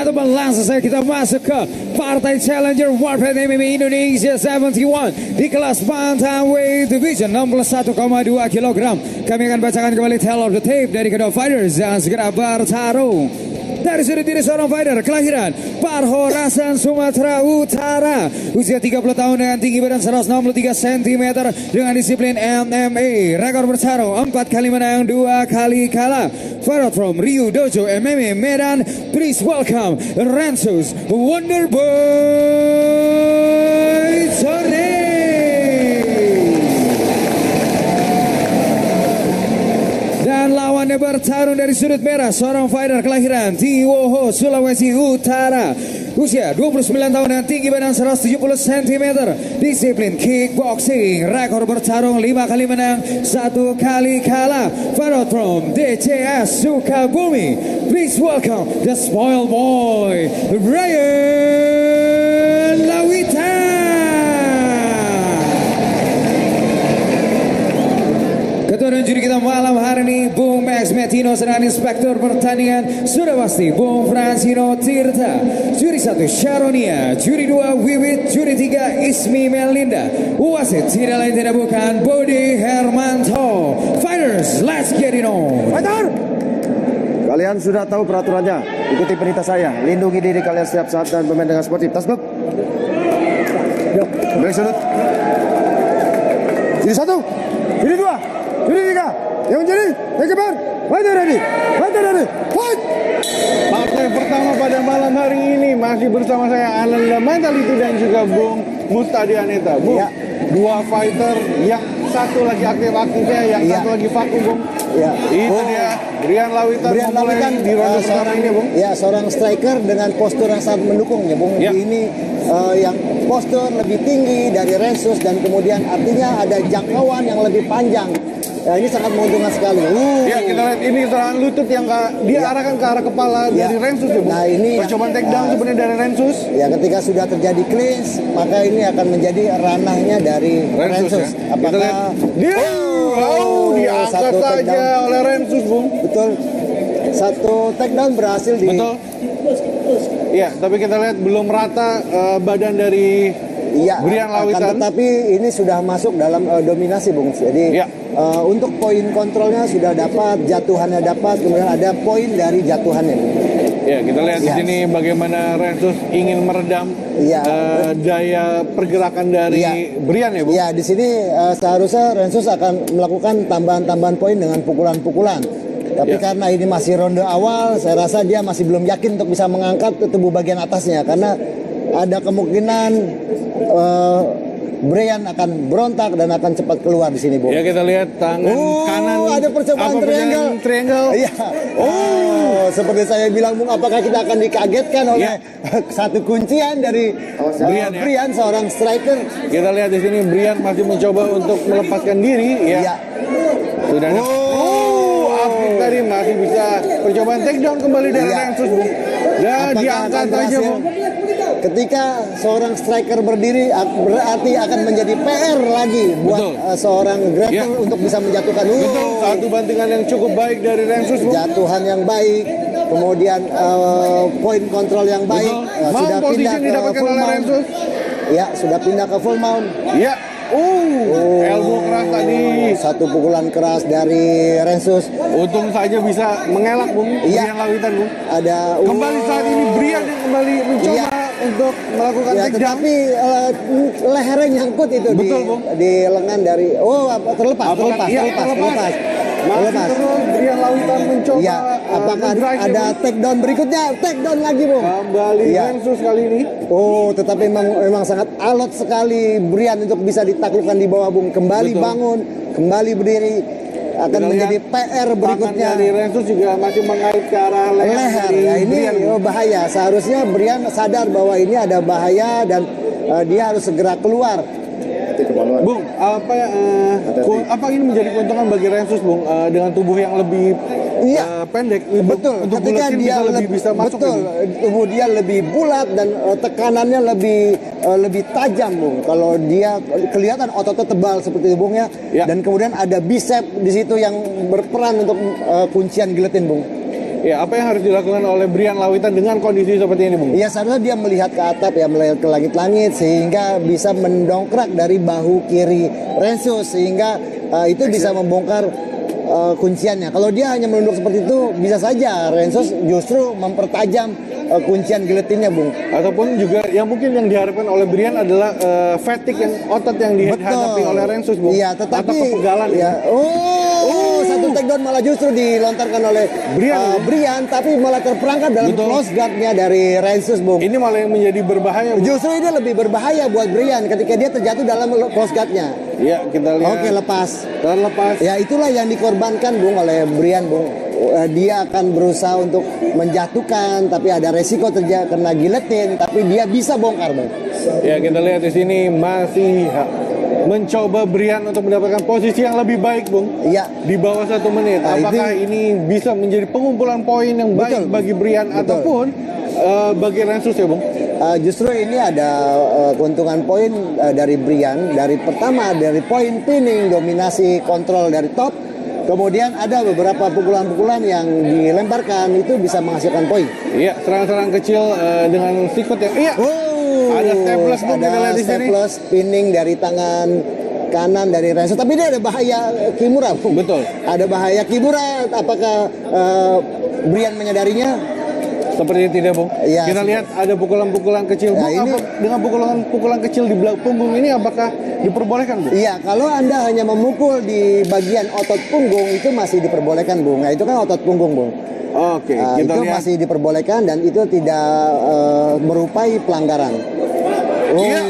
gentlemen, langsung saja kita masuk ke partai Challenger World Fight MMA Indonesia 71 di kelas Bantamweight Division 61,2 kg. Kami akan bacakan kembali tale of the tape dari kedua fighters yang segera bertarung. Dari sudut diri seorang fighter kelahiran Parhorasan, Sumatera Utara, usia 30 tahun dengan tinggi badan 163 cm dengan disiplin MMA. Rekor bertarung 4 kali menang, 2 kali kalah. Fighter from Ryu Dojo MMA Medan. Please welcome Rensus Wonderboy Torne. Dan lawannya bertarung dari sudut merah, seorang fighter kelahiran Tiwoho, Sulawesi Utara, usia 29 tahun dan tinggi badan 170 cm, disiplin kickboxing. Rekor bertarung 5 kali menang, 1 kali kalah. Fighter from DCS Sukabumi. Please welcome the spoiled boy Ryan Lawita. Ketua dan juri kita malam hari ini Bung Max Metino, sedangkan inspektur pertandingan sudah pasti Bung Francino Tirta. Juri 1 Sharonia, juri 2 Wiwit, juri 3 Ismi Melinda. Wasit tidak lain tidak bukan Budi Hermanto. Fighters, let's get it on. Fighter! Kalian sudah tahu peraturannya. Ikuti perintah saya. Lindungi diri kalian setiap saat dan bermain dengan sportif. Tasbuk. Kembali sudut. Juri 1, juri 2. Juri 3, yang menjadi Ekebar, fighter ready, fight! Partai pertama pada malam hari ini masih bersama saya Ananda Mentality dan juga Bung Mustadi Aneta. Bung, ya. Dua fighter yang satu lagi aktif-aktifnya, yang satu lagi vakum, Bung. Ya. Itu dia Brian Lawitan memulai di ronde pertama ini, Bung. Ya, seorang striker dengan postur yang sangat mendukung ya, Bung. Ya. Ini yang postur lebih tinggi dari Rensus dan kemudian artinya ada jangkauan yang lebih panjang. Ya, ini sangat menguntungkan sekali. Ya, kita lihat ini serangan lutut yang dia arahkan ke arah kepala dari Rensus ya, Bung. Nah, ini percobaan takedown sebenarnya dari Rensus. Ya, ketika sudah terjadi clinch, maka ini akan menjadi ranahnya dari Rensus. Ya. Apakah dia diangkat saja oleh Rensus, Bung. Betul. Satu takedown berhasil di. Betul. Iya, tapi kita lihat belum rata badan dari Brian Lawitan. Tetapi ini sudah masuk dalam dominasi, Bung. Jadi untuk poin kontrolnya sudah dapat, jatuhannya dapat, kemudian ada poin dari jatuhannya. Ya, kita lihat di sini bagaimana Rensus ingin meredam daya pergerakan dari Brian ya, Bung. Ya, di sini seharusnya Rensus akan melakukan tambahan-tambahan poin dengan pukulan-pukulan. Tapi karena ini masih ronde awal, saya rasa dia masih belum yakin untuk bisa mengangkat tubuh bagian atasnya karena ada kemungkinan Brian akan berontak dan akan cepat keluar di sini, Bung. Ya, kita lihat tangan kanan. Ada percobaan triangle. Iya. Seperti saya bilang, Bung, apakah kita akan dikagetkan oleh satu kuncian dari Brian, seorang striker? Kita lihat di sini Brian masih mencoba untuk melepaskan diri, ya. Sudah Apik tadi masih bisa percobaan takedown kembali dari Rensus, Bung. Dan diangkat aja, Bung. Ketika seorang striker berdiri berarti akan menjadi PR lagi buat seorang grappler untuk bisa menjatuhkan. Betul, satu bantingan yang cukup baik dari Rensus, Bung. Jatuhan yang baik, kemudian poin kontrol yang baik. Sudah pindah ke full mount. Ya, sudah pindah ke full mount. Ya. Elbow keras tadi. Satu pukulan keras dari Rensus. Untung saja bisa mengelak, Bung. Brian Lawitan, Bung. Ada kembali saat ini Brian yang kembali mencoba untuk melakukan takedown. Tapi lehernya nyangkut itu. Betul, Bung. Di lengan dari terlepas. Masih terus Brian Lawitan mencoba. Ya, apakah ada takedown berikutnya? Takedown lagi, Bung. Kembali Rensus kali ini. Tetapi memang sangat alot sekali Brian untuk bisa ditaklukkan di bawah, Bung. Kembali bangun, kembali berdiri. Akan menjadi PR berikutnya. Dari Rensus juga masih mengait ke arah leher. Ya, ini bahaya. Seharusnya Brian sadar bahwa ini ada bahaya dan dia harus segera keluar. Bung, apa ini menjadi keuntungan bagi Rensus, Bung, dengan tubuh yang lebih pendek? Betul. Untuk ketika dia lebih bisa masuk. Tubuh dia lebih bulat dan tekanannya lebih tajam, Bung. Kalau dia kelihatan ototnya tebal seperti itu, Bung, dan kemudian ada bicep di situ yang berperan untuk kuncian giletin, Bung. Ya, apa yang harus dilakukan oleh Brian Lawitan dengan kondisi seperti ini, Bung? Ya seharusnya dia melihat ke atap ya, melihat ke langit-langit sehingga bisa mendongkrak dari bahu kiri Rensus sehingga itu bisa membongkar kunciannya. Kalau dia hanya menunduk seperti itu, bisa saja Rensus justru mempertajam kuncian giletinnya, Bung. Ataupun juga yang mungkin yang diharapkan oleh Brian adalah fatigue yang otot yang dihadapi oleh Rensus, Bung. Iya, tetapi atau kepegalan. Ya. Satu takedown malah justru dilontarkan oleh Brian, tapi malah terperangkap dalam close guard-nya dari Rensus, Bung. Ini malah yang menjadi berbahaya, Bung. Justru ini lebih berbahaya buat Brian ketika dia terjatuh dalam close guard-nya. Iya, kita lihat. Oke, lepas. Terlepas. Ya, itulah yang dikorbankan, Bung, oleh Brian, Bung. Dia akan berusaha untuk menjatuhkan, tapi ada resiko terjadi kena giletin, tapi dia bisa bongkar, Bung. Ya, kita lihat di sini masih mencoba Brian untuk mendapatkan posisi yang lebih baik, Bung. Iya. Di bawah 1 menit. Apakah ini bisa menjadi pengumpulan poin yang baik bagi Brian ataupun bagi Rensus ya, Bung? Justru ini ada keuntungan poin dari Brian. Dari pertama dari poin pinning, dominasi kontrol dari top. Kemudian ada beberapa pukulan-pukulan yang dilemparkan itu bisa menghasilkan poin. Iya, serangan-serangan kecil dengan sikut yang ada staples, Bung, kita lihat di sini. Staples pinning dari tangan kanan dari Rensus, tapi dia ada bahaya Kimura, Bung. Betul. Ada bahaya Kimura. Apakah Brian menyadarinya? Seperti tidak, Bung. Ya, kita lihat ada pukulan-pukulan kecil, Bung. ini, dengan pukulan kecil di belakang punggung ini apakah diperbolehkan, Bung? Iya, kalau Anda hanya memukul di bagian otot punggung itu masih diperbolehkan, Bung. Nah, itu kan otot punggung, Bung. Oke, kita itu lihat. masih diperbolehkan dan itu tidak merupai pelanggaran. Iya.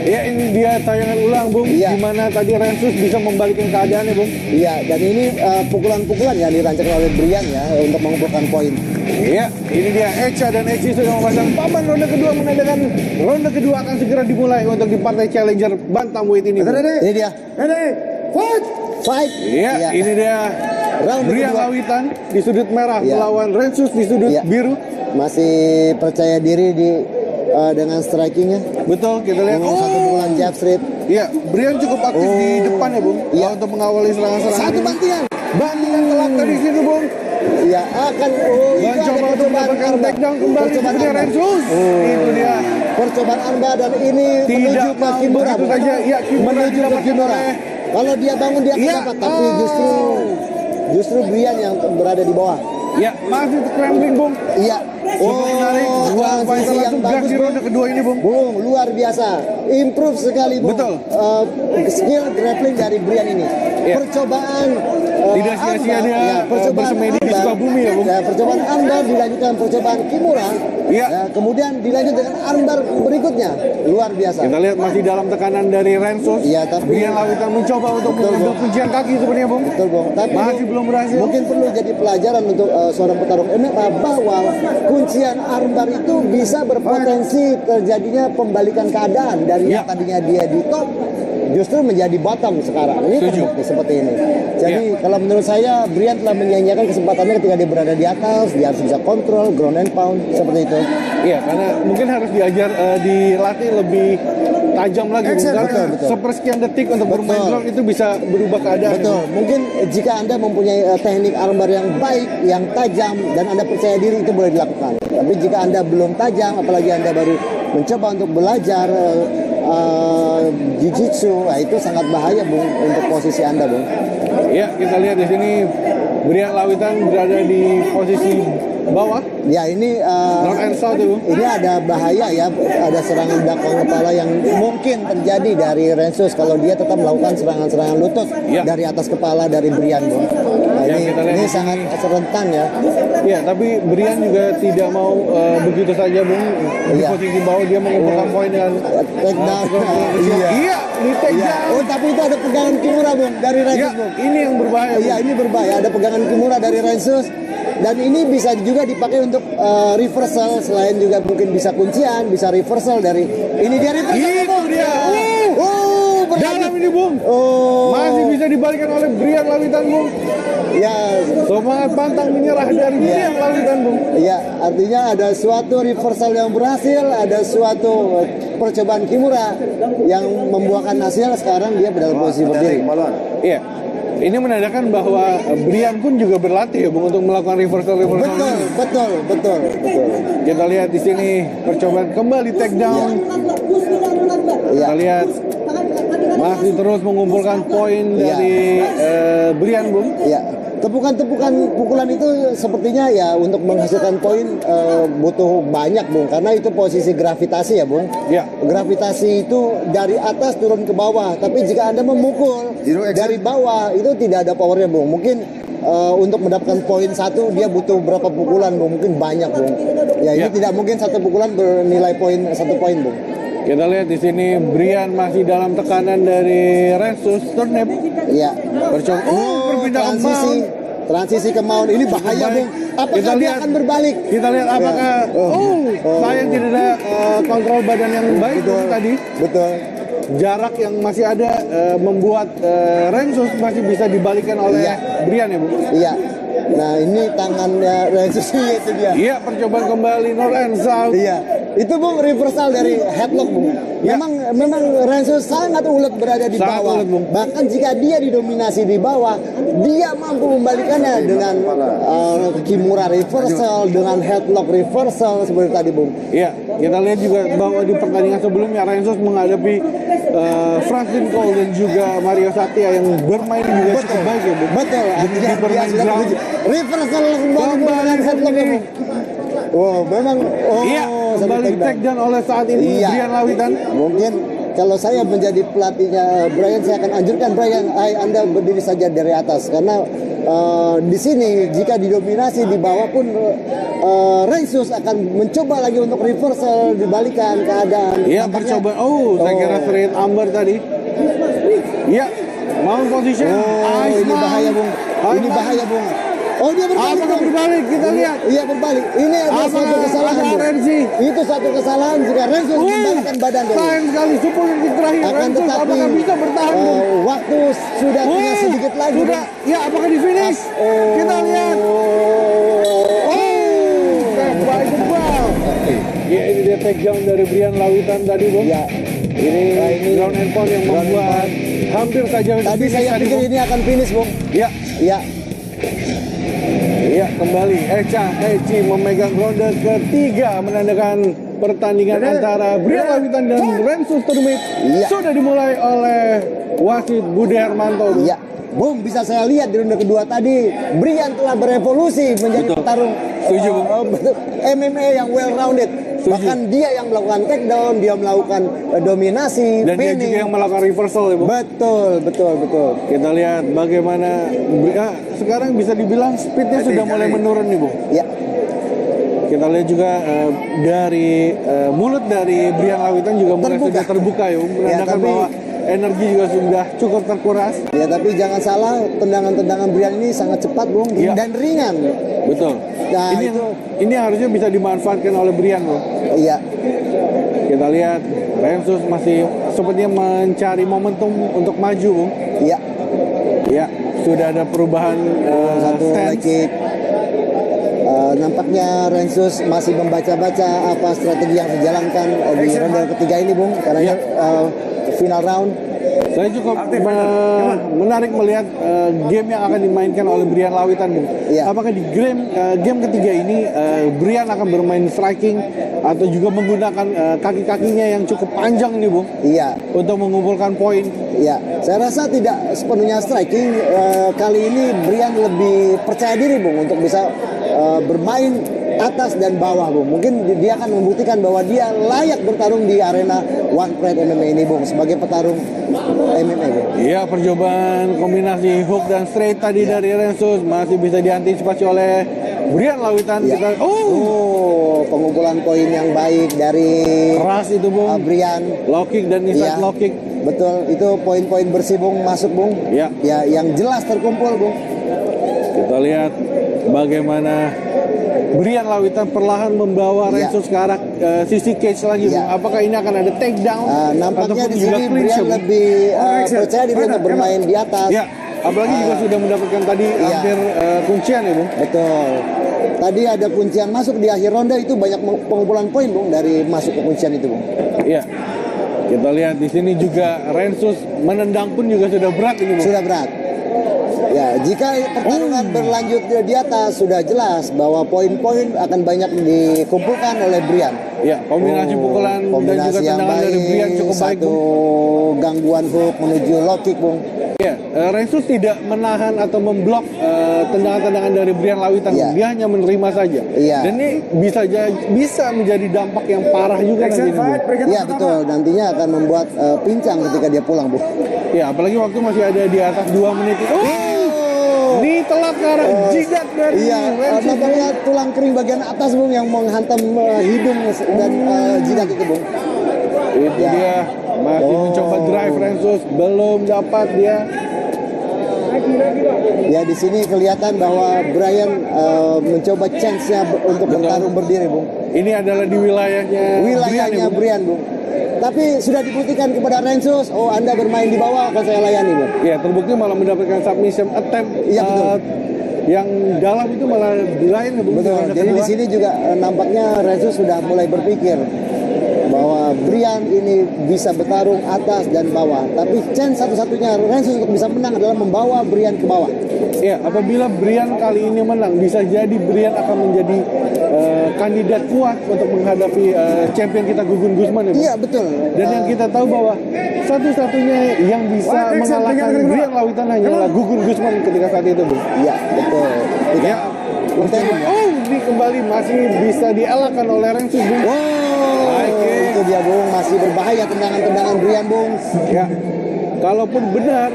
Ya, ini dia tayangan ulang, Bung. Iya. Di mana tadi Rensus bisa membalikkan keadaannya, Bung. Iya, dan ini pukulan-pukulan yang dirancang oleh Brian ya untuk mengumpulkan poin. Iya, ini dia Echa dan Eci sudah memasang papan ronde kedua, menandakan ronde kedua akan segera dimulai untuk di partai challenger bantamweight ini. Ini dia. Fight. Iya, ini dia Round Brian kedua. Lawitan di sudut merah melawan Rensus di sudut biru. Masih percaya diri dengan strikingnya. Betul, kita lihat. Satu pukulan jab straight. Iya, Brian cukup aktif di depan ya, Bung. Iya. Untuk mengawali serangan-serangan. Satu ini. bantingan. Bantingan telak dari situ, Bung. Iya, akan mencoba untuk mendapatkan takedown kembali sebenarnya Rensus. Itu dia. Percobaan armbar dan ini menuju ke Kimura. Itu saja. Ya, Menuju ke Kimura. Kalau dia bangun dia akan dapat, tapi justru Brian yang berada di bawah. Ya, masih scrambling, Bung. Iya. Cukup menarik. Dua fighter langsung gerak di ronde kedua ini, Bung. Bung, luar biasa. Improve sekali, Bung. Betul. Skill grappling dari Brian ini. Ya. Percobaan tidak sia-sia dia bersemedi di Sukabumi ya, Bung. Percobaan armbar dilanjutkan percobaan Kimura. Iya. Kemudian dilanjut dengan armbar berikutnya. Luar biasa. Kita lihat masih dalam tekanan dari Rensus. Iya, tapi Brian Lawitan mencoba untuk mengambil kuncian kaki sebenarnya, Bung. Betul, Bung. Tapi masih belum berhasil. Mungkin perlu jadi pelajaran untuk seorang petarung MMA bahwa kuncian armbar itu bisa berpotensi terjadinya pembalikan keadaan dari yang tadinya dia di top justru menjadi bottom sekarang. Ini terbukti seperti ini. Jadi kalau menurut saya Brian telah menyanyiakan kesempatannya ketika dia berada di atas, dia harus bisa kontrol ground and pound seperti itu. Iya, karena mungkin harus dilatih lebih tajam lagi, karena sepersekian detik untuk bermain ground itu bisa berubah keadaan. Betul. Mungkin jika Anda mempunyai teknik armbar yang baik, yang tajam dan Anda percaya diri itu boleh dilakukan. Tapi jika Anda belum tajam, apalagi Anda baru mencoba untuk belajar jiu-jitsu, itu sangat bahaya, Bung, untuk posisi Anda, Bung. Ya, kita lihat di sini Brian Lawitan berada di posisi bawah. Ya, ini north and south, ya, Bung. Ini ada bahaya ya, ada serangan belakang kepala yang mungkin terjadi dari Rensus kalau dia tetap melakukan serangan-serangan lutut dari atas kepala dari Brian, Bung. Nah, ini sangat rentan ya. Iya, tapi Brian juga tidak mau begitu saja, Bung. Di posisi bawah dia mengumpulkan poin dengan takedown. Iya, di takedown. Oh, tapi itu ada pegangan Kimura, Bung, dari Rensus, Bung. Ini yang berbahaya. Iya, ini berbahaya. Ada pegangan Kimura dari Rensus. Dan ini bisa juga dipakai untuk reversal, selain juga mungkin bisa kuncian, bisa reversal dari ini dia reversal. Itu dia. Dalam ini, Bung. Masih bisa dibalikan oleh Brian Lawitan, Bung. Ya, semangat pantang menyerah dari Brian Lawitan, Bung. Ya, artinya ada suatu reversal yang berhasil, ada suatu percobaan Kimura yang membuahkan hasil. Sekarang dia dalam posisi berdiri. Iya. Ini menandakan bahwa Brian pun juga berlatih ya Bung untuk melakukan reversal. Betul. Kita lihat di sini percobaan kembali takedown. Iya. Kita lihat masih terus mengumpulkan poin dari Brian Bung. Ya, tepukan-tepukan pukulan itu sepertinya ya untuk menghasilkan poin butuh banyak Bung, karena itu posisi gravitasi ya Bung. Ya. Gravitasi itu dari atas turun ke bawah, tapi jika Anda memukul dari bawah itu tidak ada powernya Bung. Mungkin untuk mendapatkan poin satu dia butuh berapa pukulan Bung? Mungkin banyak Bung. Ya ini tidak mungkin satu pukulan bernilai poin 1 poin Bung. Kita lihat di sini Brian masih dalam tekanan dari Rensus Turnip. Iya. Berpindah ke mount. Transisi ke mount ini bahaya Bung. Apakah dia akan berbalik? Kita lihat apakah sayang tidak ada kontrol badan yang baik tadi. Betul. Jarak yang masih ada membuat Rensus masih bisa dibalikan oleh Brian ya Bung. Iya. Nah ini tangannya Rensus itu dia. Iya, percobaan kembali North and South. Iya. Itu Bung reversal dari headlock Bung. Ya. Memang Rensus sangat ulet berada di Sangat bawah. ulet, Bung. Bahkan jika dia didominasi di bawah, dia mampu membalikannya dengan Kimura reversal, dengan headlock reversal seperti tadi Bung. Iya, kita lihat juga bahwa di pertandingan sebelumnya Rensus menghadapi Franklin Cole dan juga Mario Satya yang bermain juga cukup baik ya Bung. Betul. Dia bermain ground. Reversal kembali dengan headlock Bung. Oh, memang Iya, kembali takedown oleh saat ini Brian Lawitan. Mungkin kalau saya menjadi pelatihnya Brian, saya akan anjurkan Brian, Anda berdiri saja dari atas, karena di sini jika didominasi di bawah pun Rensus akan mencoba lagi untuk reversal, dibalikan keadaan. Iya, percobaan. Saya kira straight amber tadi. Iya, mount position. Ini bahaya Bung. Ini bahaya Bung. Oh dia berbalik. Apakah berbalik? Kita lihat. Iya berbalik. Ini adalah satu kesalahan. Itu satu kesalahan jika Rensus mengembalikan badan dulu. Sayang sekali super yang terakhir. Akan Rensus tetapi apakah bisa bertahan? waktu sudah tinggal sedikit lagi. Sudah. Ya, apakah di finish? Kita lihat. Baik kebal. Ya, ini dia takedown dari Brian Lawitan tadi Bung. Ya. Ini ground and pound yang membuat hampir saja. Tadi saya pikir ini akan finish Bung. Ya. Ya. Iya, kembali Echa Eci memegang ronde ketiga, menandakan pertandingan antara Brian Lawitan dan Rensus Turnip sudah dimulai oleh wasit Budi Hermanto. Iya. Bung, bisa saya lihat di ronde kedua tadi Brian telah berevolusi menjadi petarung MMA yang well rounded. Bahkan dia yang melakukan takedown, dia melakukan dominasi, dan dia juga yang melakukan reversal ya, Bung. Betul. Kita lihat bagaimana sekarang bisa dibilang speednya sudah mulai menurun nih, Bung. Ya. Kita lihat juga dari mulut dari Brian Lawitan juga mulai sudah terbuka ya, menandakan bahwa energi juga sudah cukup terkuras. Ya, tapi jangan salah, tendangan-tendangan Brian ini sangat cepat, Bung, dan ringan. Betul. Nah, ini harusnya bisa dimanfaatkan oleh Brian, Bung. Iya. Kita lihat Rensus masih sepertinya mencari momentum untuk maju, Bung. Iya. Ya, sudah ada perubahan satu lagi. Nampaknya Rensus masih membaca-baca apa strategi yang dijalankan di ronde ketiga ini, Bung, karena final round. Saya cukup menarik melihat game yang akan dimainkan oleh Brian Lawitan, Bung. Iya. Apakah di game ketiga ini Brian akan bermain striking atau juga menggunakan kaki-kakinya yang cukup panjang nih, Bung? Iya. Untuk mengumpulkan poin. Iya. Saya rasa tidak sepenuhnya striking. Kali ini Brian lebih percaya diri, Bung, untuk bisa bermain atas dan bawah, Bung. Mungkin dia akan membuktikan bahwa dia layak bertarung di arena One Pride MMA ini, Bung, sebagai petarung MMA, Bung. Iya, percobaan kombinasi hook dan straight tadi dari Rensus masih bisa diantisipasi oleh Brian Lawitan. Ya. Pengumpulan poin yang baik dari keras itu, Bung. Brian. Low kick dan inside low kick. Betul, itu poin-poin bersih, Bung, masuk, Bung. Ya. Ya, yang jelas terkumpul, Bung. Kita lihat bagaimana Brian Lawitan perlahan membawa Rensus ke arah sisi cage lagi, Bung. Apakah ini akan ada takedown? Nampaknya di sini Brian lebih percaya diri untuk bermain di atas. Ya, apalagi juga sudah mendapatkan tadi hampir kuncian ya, Bung. Betul. Tadi ada kuncian masuk di akhir ronde, itu banyak pengumpulan poin, Bung, dari masuk ke kuncian itu, Bung. Iya. Kita lihat di sini juga Rensus menendang pun juga sudah berat ini, Bung. Sudah berat. Ya, jika pertarungan berlanjut di atas sudah jelas bahwa poin-poin akan banyak dikumpulkan oleh Brian. Ya, kombinasi pukulan dan juga Kombinasi yang tendangan dari baik, Brian cukup baik, satu Bung. gangguan hook menuju low kick, Bung. Ya, Rensus tidak menahan atau memblok tendangan-tendangan dari Brian Lawitan. Iya. Dia hanya menerima saja. Iya. Dan ini bisa menjadi dampak yang parah juga nanti, Bung. Iya, betul. Nantinya akan membuat pincang ketika dia pulang, Bung. Ya, apalagi waktu masih ada di atas 2 menit itu. Ditelat ke arah jidat dari Iya, Rensus. nampaknya tulang kering bagian atas, Bung, yang menghantam hidung dan jidat itu, Bung. Itu Ya. dia masih mencoba drive Rensus, belum dapat dia. Ya, di sini kelihatan bahwa Brian mencoba chance-nya untuk bertarung berdiri, Bung. Ini adalah di wilayahnya Wilayahnya Bung. Brian, Bung. Tapi sudah dibuktikan kepada Rensus, oh Anda bermain di bawah akan saya layani, Bung. Ya, terbukti malah mendapatkan submission attempt. Iya, betul. Yang dalam itu malah dilayan ya, Bung. Betul. Jadi di sini juga nampaknya Rensus sudah mulai berpikir bahwa Brian ini bisa bertarung atas dan bawah. Tapi chance satu-satunya Rensus untuk bisa menang adalah membawa Brian ke bawah. Ya, apabila Brian kali ini menang, bisa jadi Brian akan menjadi kandidat kuat untuk menghadapi champion kita Gugun Gusman ya, Bung. Iya, betul. Dan yang kita tahu bahwa satu-satunya yang bisa mengalahkan Brian Lawitan hanyalah Gugun Gusman ketika saat itu, Bung. Iya, betul. Ya. Ini kembali masih bisa dielakkan oleh Rensus, Bung. Itu dia, Bung, masih berbahaya tendangan-tendangan Brian, Bung. Ya. Kalaupun benar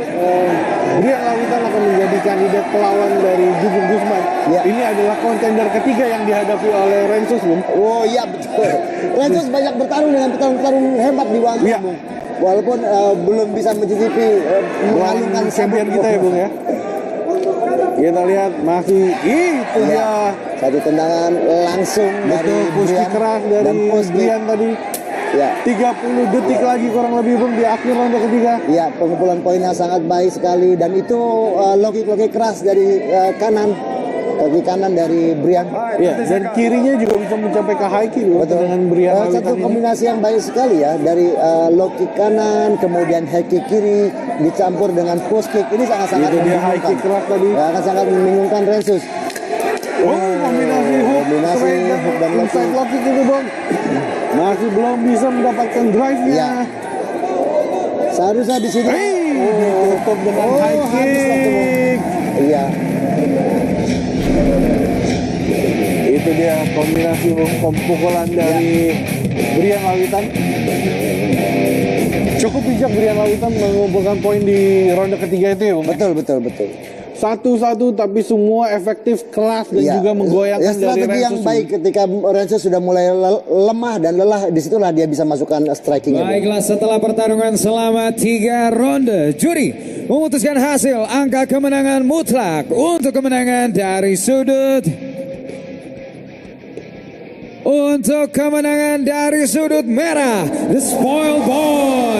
Brian Lawitan akan menjadi kandidat pelawan dari Gugun Gusman, Ya. ini adalah kontender ketiga yang dihadapi oleh Rensus, Bung. Oh iya, betul. Rensus banyak bertarung dengan petarung-petarung hebat di Wangsa, Iya. Bung. Walaupun belum bisa mencicipi mengalungkan champion sabuk, kita ya, Bung ya. Kita lihat masih itu Ya. dia. Satu tendangan langsung dari Betul, push Brian keras dan dari post kick. Brian tadi. Ya. 30 detik lagi kurang lebih, Bung, di akhir ronde ketiga. Ya, pengumpulan poinnya sangat baik sekali dan itu low kick keras dari kanan, kaki kanan dari Brian. Ya, dan kirinya juga bisa mencapai ke high kick, Bung, Betul. dengan Brian Satu Lawitan ini. kombinasi yang baik sekali ya, dari low kick kanan kemudian high kick kiri dicampur dengan post kick. Ini sangat-sangat Itu dia high kick keras tadi. Ya, akan sangat membingungkan Rensus. Kombinasi hook, kombinasi straight hook dan low inside kick. low kick itu, Bung. Masih belum bisa mendapatkan drive-nya. Ya. Seharusnya di sini. Ditutup dengan high habis waktu, Bung. kick. Iya. Itu dia kombinasi pukulan dari Brian Lawitan. Cukup bijak Brian Lawitan mengumpulkan poin di ronde ketiga itu ya, Bung. Betul, betul, betul. Satu-satu tapi semua efektif, keras dan Iya. juga menggoyangkan Ya, dari strategi yang Rensus. baik ketika Rensus sudah mulai lemah dan lelah, disitulah dia bisa masukkan strikingnya. Bung. Baiklah, setelah pertarungan selama 3 ronde, juri memutuskan hasil angka kemenangan mutlak untuk kemenangan dari sudut. Untuk kemenangan dari sudut merah, The Spoiled Boy